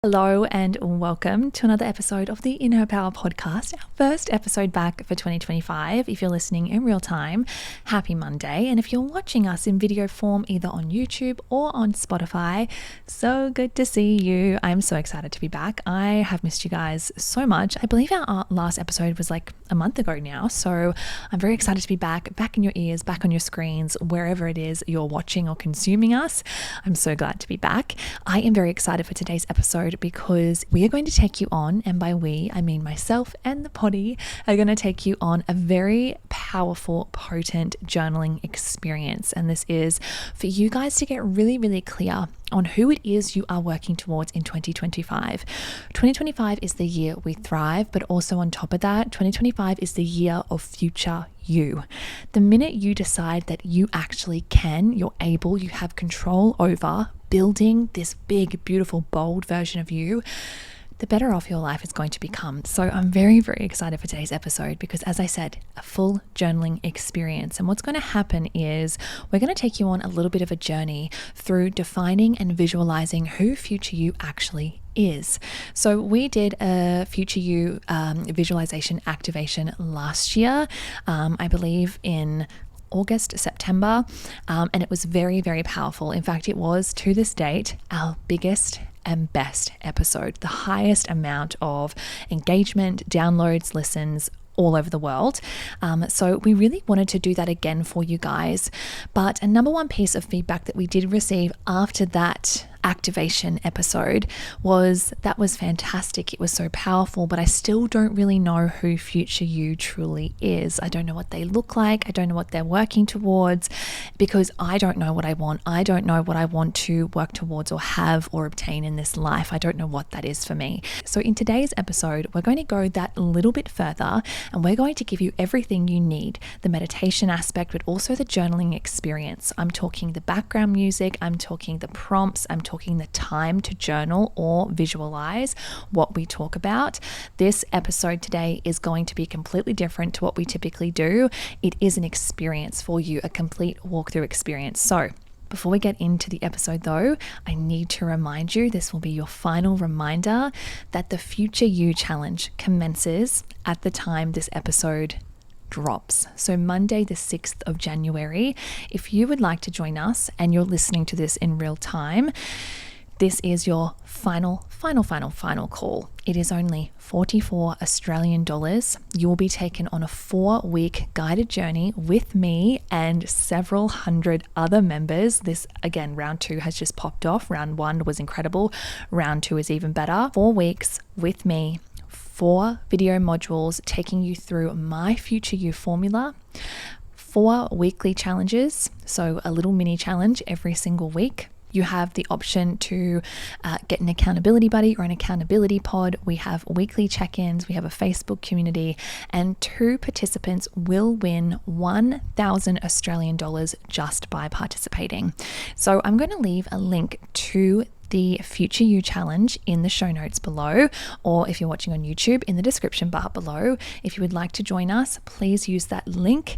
Hello and welcome to another episode of the In Her Power podcast, our first episode back for 2025. If you're listening in real time, happy Monday. And if you're watching us in video form, either on YouTube or on Spotify, so good to see you. I'm so excited to be back. I have missed you guys so much. I believe our last episode was like a month ago now. So I'm very excited to be back in your ears, back on your screens, wherever it is you're watching or consuming us. I'm so glad to be back. I am very excited for today's episode because we are going to take you on, and by we, I mean myself and the potty, are going to take you on a very powerful, potent journaling experience. And this is for you guys to get really, really clear on who it is you are working towards in 2025. 2025 is the year we thrive, but also on top of that, 2025 is the year of future you. The minute you decide that you actually can, you're able, you have control over building this big, beautiful, bold version of you, the better off your life is going to become. So I'm very, very excited for today's episode because, as I said, a full journaling experience. And what's going to happen is we're going to take you on a little bit of a journey through defining and visualizing who future you actually is. So we did a future you visualization activation last year, I believe in August, September, and it was very, very powerful. In fact, it was, to this date, our biggest and best episode, the highest amount of engagement, downloads, listens all over the world. So we really wanted to do that again for you guys. But a number one piece of feedback that we did receive after that activation episode was that was fantastic. It was so powerful, but I still don't really know who future you truly is. I don't know what they look like. I don't know what they're working towards because I don't know what I want. I don't know what I want to work towards or have or obtain in this life. I don't know what that is for me. So in today's episode, we're going to go that little bit further and we're going to give you everything you need, the meditation aspect, but also the journaling experience. I'm talking the background music. I'm talking the prompts. I'm talking the time to journal or visualize what we talk about. This episode today is going to be completely different to what we typically do. It is an experience for you, a complete walkthrough experience. So before we get into the episode though, I need to remind you, this will be your final reminder, that the Future You Challenge commences at the time this episode drops. So Monday, the 6th of January, if you would like to join us and you're listening to this in real time, this is your final call. It is only 44 Australian dollars. You will be taken on a 4-week guided journey with me and several hundred other members. This, again, round 2 has just popped off. Round 1 was incredible. Round 2 is even better. 4 weeks with me. 4 video modules taking you through my future you formula, 4 weekly challenges, so a little mini challenge every single week. You have the option to get an accountability buddy or an accountability pod. We have weekly check-ins. We have a Facebook community, and 2 participants will win 1,000 Australian dollars just by participating. So I'm going to leave a link to the Future You Challenge in the show notes below, or if you're watching on YouTube, in the description bar below. If you would like to join us, please use that link.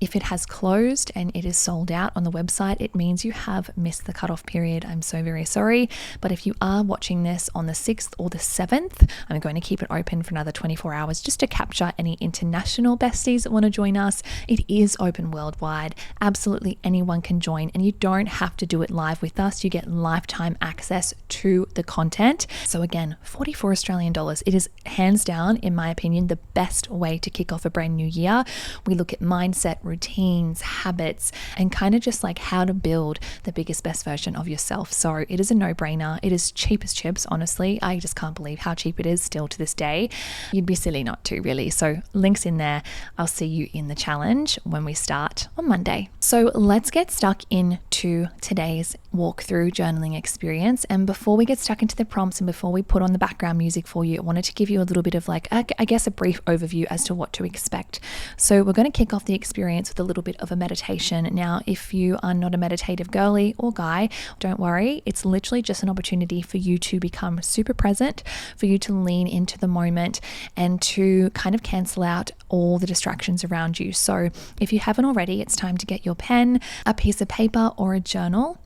If it has closed and it is sold out on the website, it means you have missed the cutoff period. I'm so very sorry. But if you are watching this on the 6th or the 7th, I'm going to keep it open for another 24 hours just to capture any international besties that want to join us. It is open worldwide. Absolutely anyone can join, and you don't have to do it live with us. You get lifetime access to the content. So again, 44 Australian dollars. It is hands down, in my opinion, the best way to kick off a brand new year. We look at mindset, routines, habits, and kind of just like how to build the biggest, best version of yourself. So it is a no-brainer. It is cheap as chips, honestly. I just can't believe how cheap it is still to this day. You'd be silly not to, really. So links in there. I'll see you in the challenge when we start on Monday. So let's get stuck into today's walkthrough journaling experience. And before we get stuck into the prompts and before we put on the background music for you, I wanted to give you a little bit of I guess a brief overview as to what to expect. So we're going to kick off the experience with a little bit of a meditation. Now, if you are not a meditative girly or guy, don't worry. It's literally just an opportunity for you to become super present, for you to lean into the moment and to kind of cancel out all the distractions around you. So if you haven't already, it's time to get your pen, a piece of paper or a journal.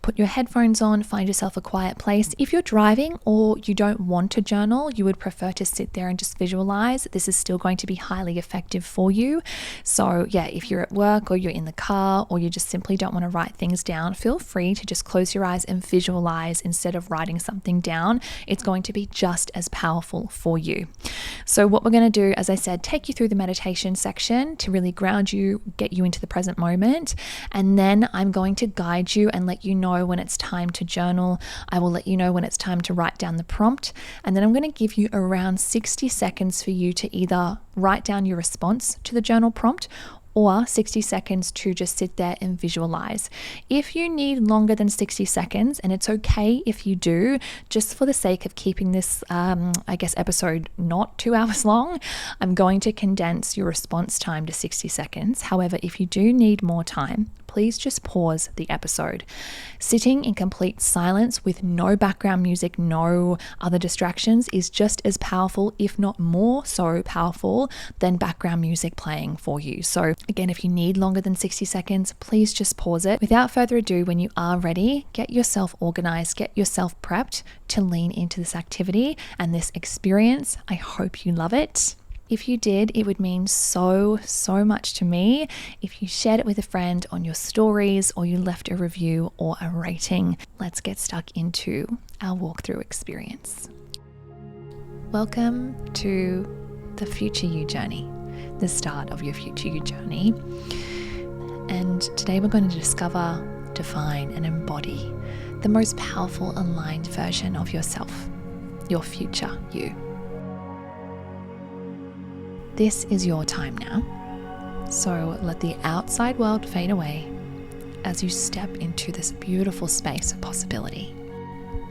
Put your headphones on, find yourself a quiet place. If you're driving or you don't want to journal, you would prefer to sit there and just visualize, this is still going to be highly effective for you. So yeah, if you're at work or you're in the car or you just simply don't want to write things down, feel free to just close your eyes and visualize instead of writing something down. It's going to be just as powerful for you. So what we're going to do, as I said, take you through the meditation section to really ground you, get you into the present moment. And then I'm going to guide you and let you know when it's time to journal. I will let you know when it's time to write down the prompt. And then I'm going to give you around 60 seconds for you to either write down your response to the journal prompt or 60 seconds to just sit there and visualize. If you need longer than 60 seconds, and it's okay if you do, just for the sake of keeping this, episode not 2 hours long, I'm going to condense your response time to 60 seconds. However, if you do need more time, please just pause the episode. Sitting in complete silence with no background music, no other distractions is just as powerful, if not more so powerful, than background music playing for you. So again, if you need longer than 60 seconds, please just pause it. Without further ado, when you are ready, get yourself organized, get yourself prepped to lean into this activity and this experience. I hope you love it. If you did, it would mean so much to me if you shared it with a friend on your stories or you left a review or a rating. Let's get stuck into our walkthrough experience. Welcome to the Future You journey, the start of your Future You journey. And today we're going to discover, define, and embody the most powerful aligned version of yourself, your future you. This is your time now, so let the outside world fade away as you step into this beautiful space of possibility.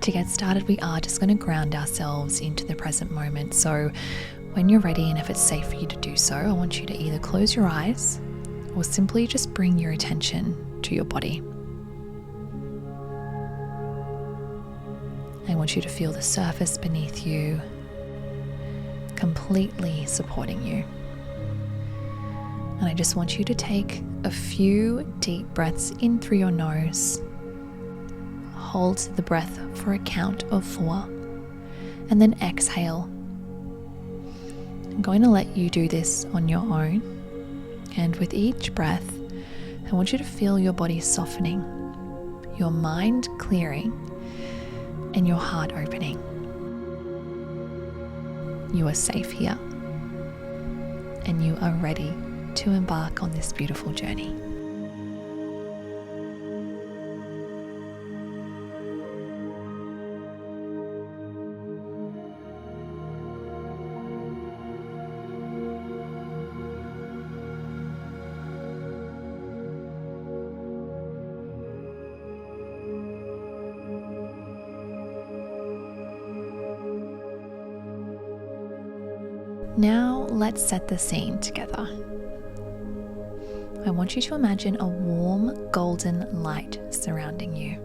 To get started, we are just going to ground ourselves into the present moment. So when you're ready and if it's safe for you to do so, I want you to either close your eyes or simply just bring your attention to your body. I want you to feel the surface beneath you, completely supporting you. And I just want you to take a few deep breaths in through your nose. Hold the breath for a count of 4 and then exhale. I'm going to let you do this on your own, and with each breath I want you to feel your body softening, your mind clearing, and your heart opening. You are safe here, and you are ready to embark on this beautiful journey. Now let's set the scene together. I want you to imagine a warm golden light surrounding you.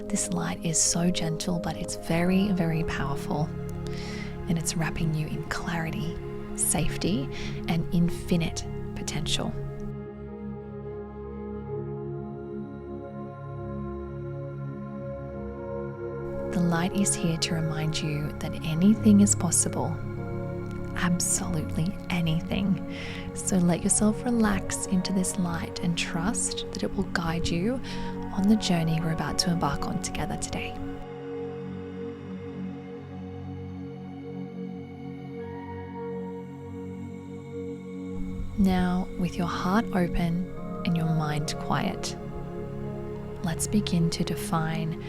This light is so gentle, but it's very, very powerful, and it's wrapping you in clarity, safety, and infinite potential. The light is here to remind you that anything is possible. Absolutely anything. So let yourself relax into this light and trust that it will guide you on the journey we're about to embark on together today. Now, with your heart open and your mind quiet, let's begin to define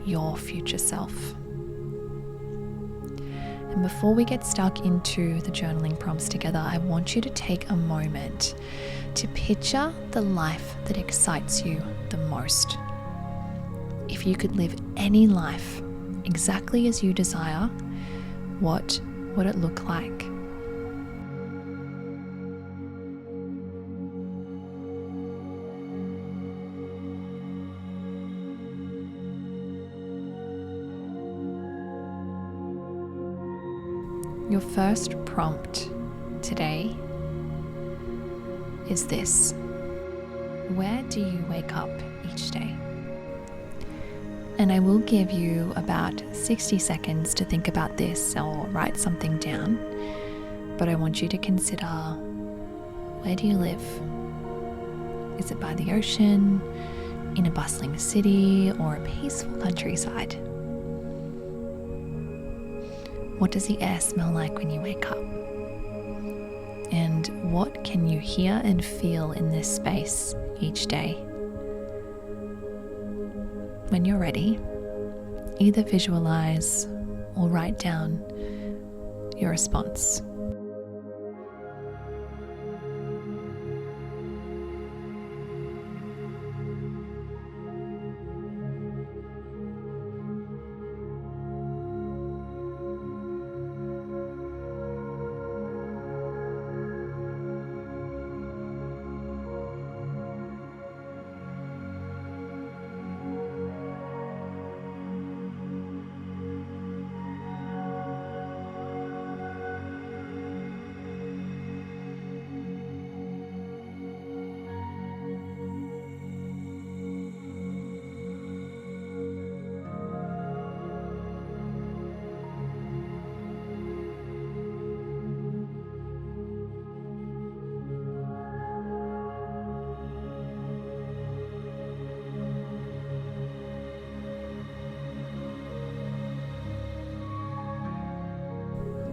your future self. And before we get stuck into the journaling prompts together, I want you to take a moment to picture the life that excites you the most. If you could live any life exactly as you desire, what would it look like? Your first prompt today is this: where do you wake up each day? And I will give you about 60 seconds to think about this or write something down. But I want you to consider, where do you live? Is it by the ocean, in a bustling city, or a peaceful countryside? What does the air smell like when you wake up? And what can you hear and feel in this space each day? When you're ready, either visualize or write down your response.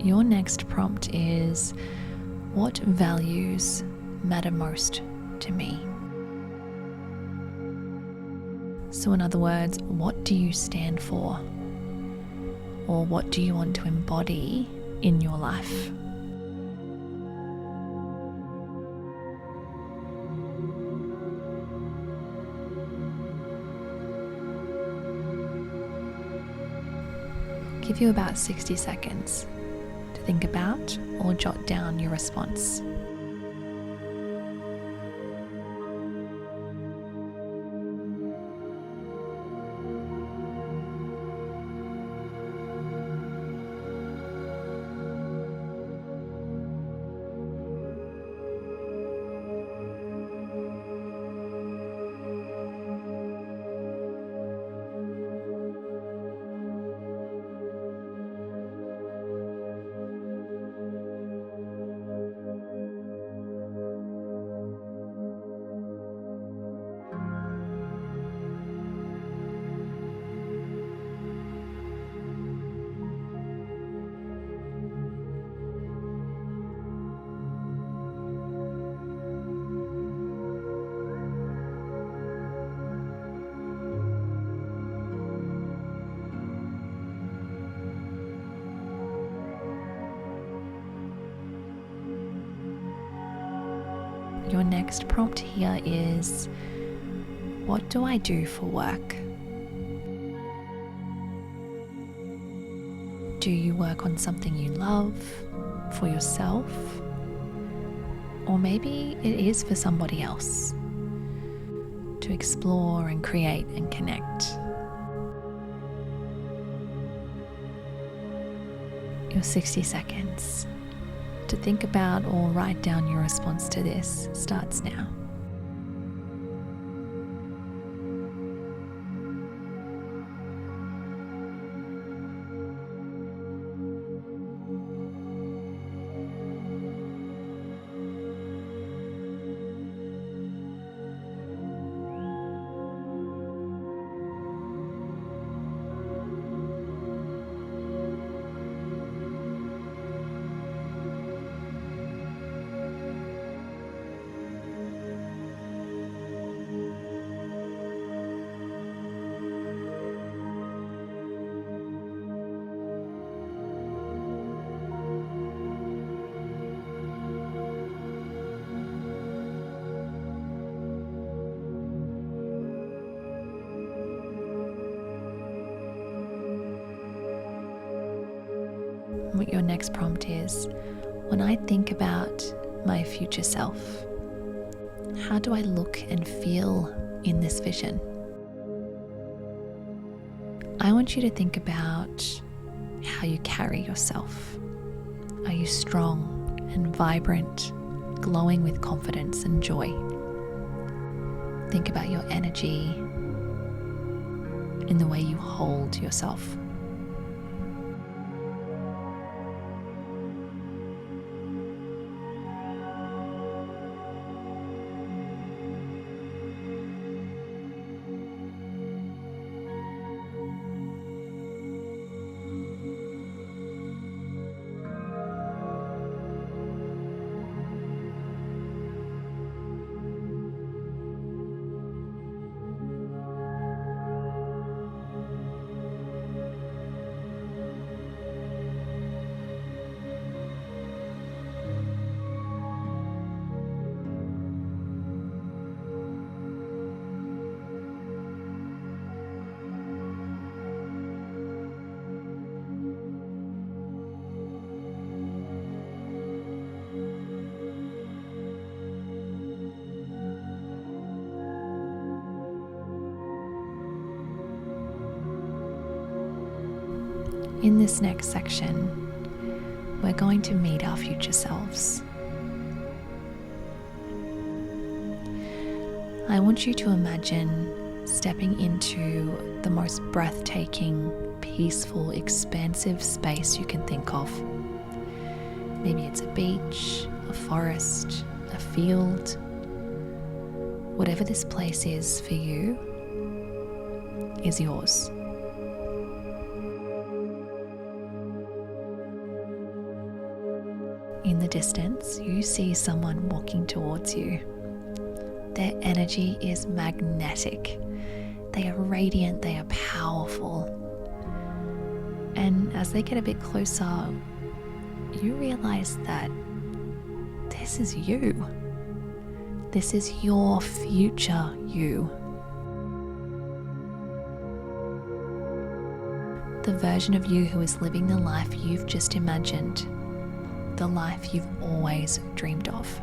Your next prompt is, what values matter most to me? So in other words, what do you stand for? Or what do you want to embody in your life? I'll give you about 60 seconds to think about or jot down your response. Your next prompt here is, what do I do for work? Do you work on something you love for yourself? Or maybe it is for somebody else, to explore and create and connect. Your 60 seconds to think about or write down your response to this starts now. What your next prompt is, when I think about my future self, how do I look and feel in this vision? I want you to think about how you carry yourself. Are you strong and vibrant, glowing with confidence and joy? Think about your energy in the way you hold yourself. In this next section, we're going to meet our future selves. I want you to imagine stepping into the most breathtaking, peaceful, expansive space you can think of. Maybe it's a beach, a forest, a field. Whatever this place is for you is yours. In the distance, you see someone walking towards you. Their energy is magnetic. They are radiant, they are powerful. And as they get a bit closer, you realize that this is you. This is your future you. The version of you who is living the life you've just imagined. The life you've always dreamed of.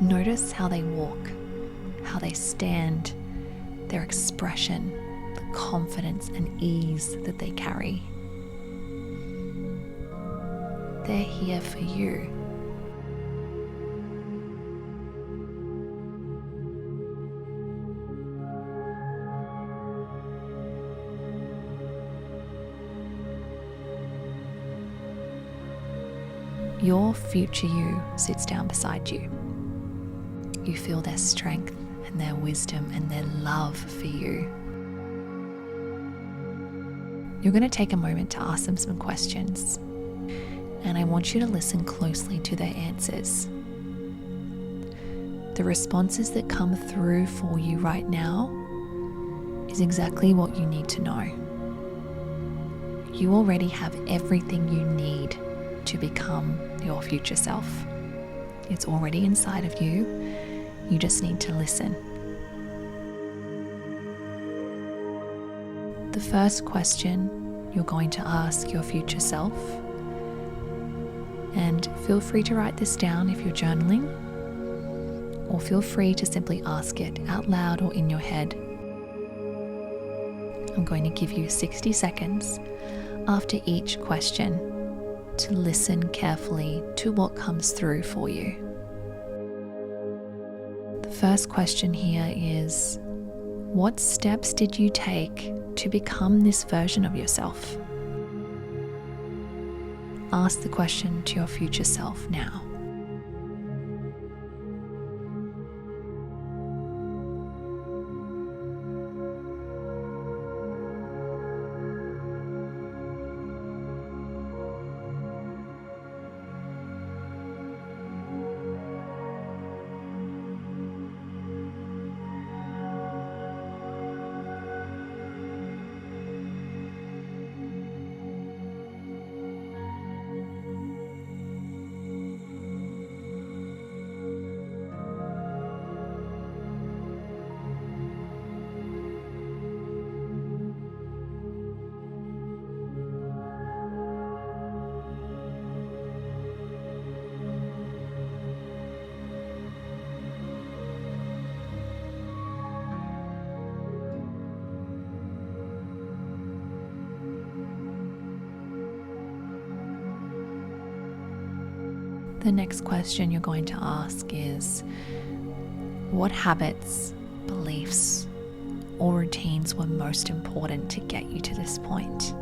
Notice how they walk, how they stand, their expression, the confidence and ease that they carry. They're here for you. Your future you sits down beside you. You feel their strength and their wisdom and their love for you. You're going to take a moment to ask them some questions, and I want you to listen closely to their answers. The responses that come through for you right now is exactly what you need to know. You already have everything you need to become your future self. It's already inside of you. You just need to listen. The first question you're going to ask your future self, and feel free to write this down if you're journaling, or feel free to simply ask it out loud or in your head. I'm going to give you 60 seconds after each question to listen carefully to what comes through for you. The first question here is, what steps did you take to become this version of yourself? Ask the question to your future self now. The next question you're going to ask is, what habits, beliefs, or routines were most important to get you to this point?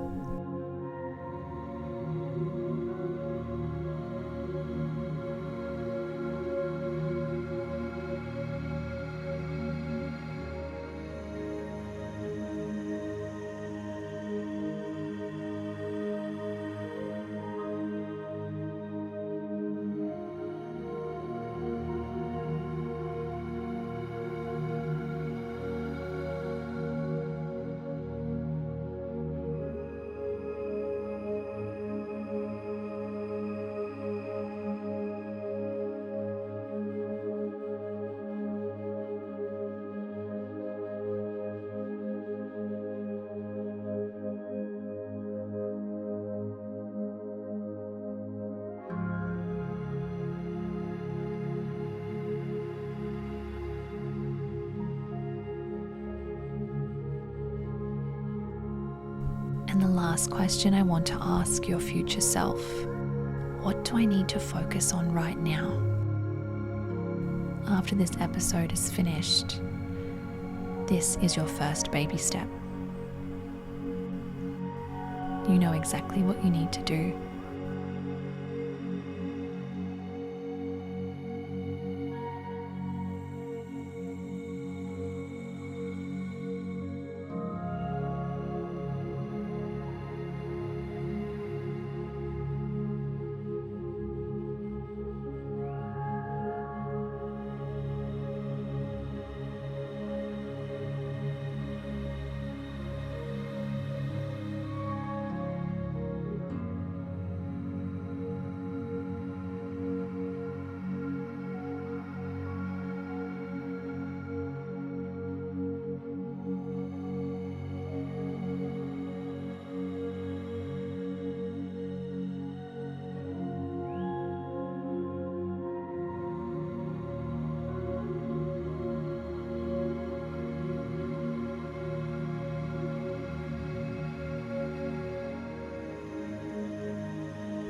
And the last question I want to ask your future self: what do I need to focus on right now? After this episode is finished, this is your first baby step. You know exactly what you need to do.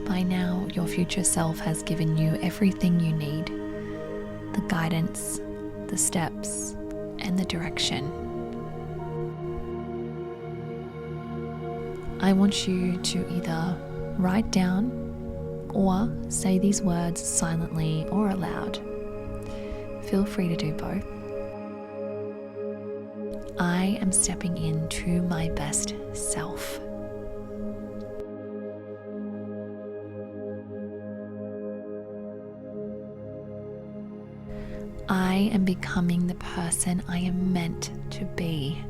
By now, your future self has given you everything you need: the guidance, the steps, and the direction. I want you to either write down or say these words silently or aloud. Feel free to do both. I am stepping into my best self. I am becoming the person I am meant to be.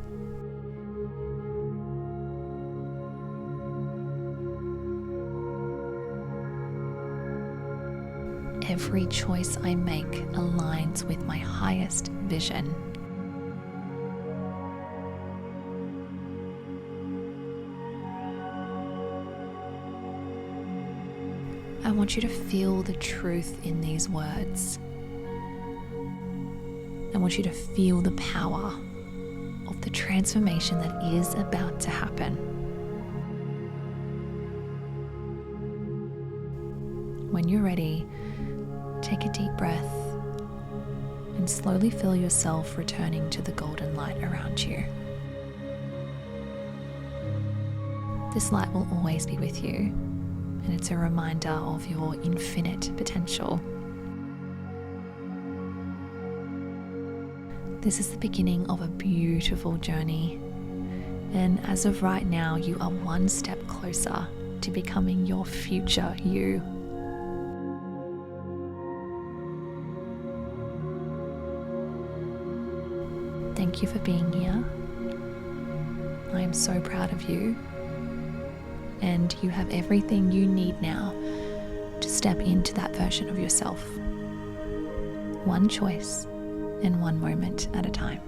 Every choice I make aligns with my highest vision. I want you to feel the truth in these words. I want you to feel the power of the transformation that is about to happen. When you're ready, take a deep breath and slowly feel yourself returning to the golden light around you. This light will always be with you, and it's a reminder of your infinite potential. This is the beginning of a beautiful journey, and as of right now, you are one step closer to becoming your future you. Thank you for being here. I am so proud of you, and you have everything you need now to step into that version of yourself. One choice and one moment at a time.